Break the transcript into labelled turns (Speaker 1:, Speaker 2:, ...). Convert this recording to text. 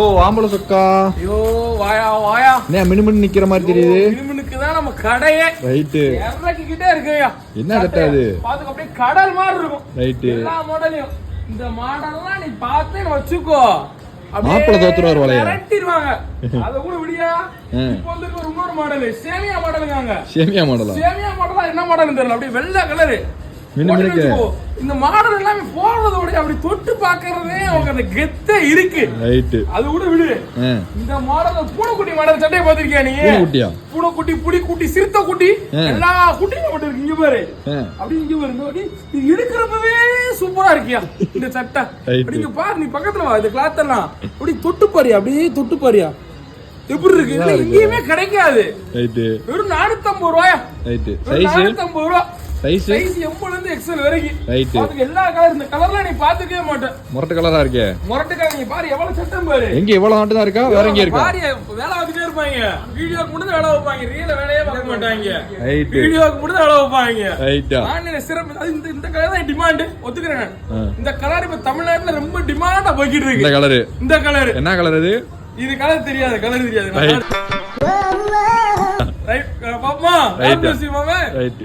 Speaker 1: ஓ ஆம்பளை சொக்கா.
Speaker 2: ஐயோ வாயா வாயா.
Speaker 1: என்ன மினுமினு நிக்கிற மாதிரி தெரியுது?
Speaker 2: மினுமினுக்கு தான் நம்ம கடையே.
Speaker 1: ரைட்டு.
Speaker 2: இறக்கிக்கிட்டே இருக்குயா.
Speaker 1: என்ன கட்ட அது?
Speaker 2: பாத்துக்க அப்படியே கடல் மாதிரி இருக்கும்.
Speaker 1: ரைட்டு.
Speaker 2: எல்லா மாடலையும் இந்த மாடல்லாம் நீ பார்த்தே வச்சுக்கோ.
Speaker 1: மாப்பிள தோத்துறாரு வளைய.
Speaker 2: கரெக்ட்டிடுவாங்க. அத கூட விடியா. இப்போ வந்து ஒரு இன்னொரு மாடல் சேமியா மாடலுங்க.
Speaker 1: சேமியா மாடலா?
Speaker 2: சேமியா மாடலா என்ன மாடல்னு தெரியல. அப்படியே வெள்ளை கலர்.
Speaker 1: மினுமினுக்கு.
Speaker 2: இந்த மாடல் எல்லாமே போறதோட அப்படி தொட்டு பாக்குறதே அவங்க அந்த கெத்தே இருக்கு.
Speaker 1: ரைட்.
Speaker 2: அது கூட விடு. இந்த மாடல் பூனைக்குட்டி மாடல் சட்டையை பாத்திருக்கியா நீ?
Speaker 1: பூனைக்குட்டியா? பூனைக்குட்டி,
Speaker 2: புடிக்குட்டி, சிறுத்தை குட்டி எல்லா குட்டியும் மட்டும் இருக்கு. இங்க பாரு. அப்படி இங்க பாரு. இது எடுக்கிறப்பவே சூப்பரா இருக்கியா இந்த சட்டை. நீங்க பாரு, நீ பக்கத்துல வா. இந்த கிளாத் எல்லாம் அப்படி தொட்டு பாரியா, அப்படியே தொட்டு பாரியா. எப்படி இருக்கு? எங்கேயுமே கிடைக்காது.
Speaker 1: ரைட்.
Speaker 2: வெறும் 450 ரூபாயா?
Speaker 1: ரைட். சைஸ்
Speaker 2: 450 ரூபா.
Speaker 1: சைஸ்
Speaker 2: M ல இருந்து XL வரைக்கும்.
Speaker 1: ரைட்.
Speaker 2: அதுக்கு எல்லா கலர், இந்த கலர்லாம் நீ பாத்துக்கவே மாட்டே.
Speaker 1: மொரட்டு கலரா இருக்கே.
Speaker 2: மொரட்டு கலர். நீ பாரு எவ்வளவு சட்டம் பாரு.
Speaker 1: எங்க இவ்வளவு மட்டும் தான் இருக்கா? வேற எங்க இருக்கா?
Speaker 2: பாரு வேலை வந்துட்டே இருப்பாங்க. வீடியோக்கு மட்டும் வேலை வைப்பாங்க. ரியல வேலையே பார்க்க மாட்டாங்க.
Speaker 1: ரைட்.
Speaker 2: வீடியோக்கு மட்டும் வேலை வைப்பாங்க.
Speaker 1: ரைட்டா.
Speaker 2: நான் சிறப்பு. அது இந்த கலர் தான் டிமாண்ட். ஒத்துக்கிறேன். இந்த கலர் இப்ப தமிழ்நாட்டுல ரொம்ப டிமாண்டா போயிட்டு இருக்கு.
Speaker 1: இந்த கலர்.
Speaker 2: இந்த கலர்
Speaker 1: என்ன கலர் இது?
Speaker 2: இது கலர் தெரியாது. கலர் தெரியாது.
Speaker 1: ரைட்.
Speaker 2: ரைட் பாப்பா.
Speaker 1: ரைட்.
Speaker 2: மாமா.
Speaker 1: ரைட்.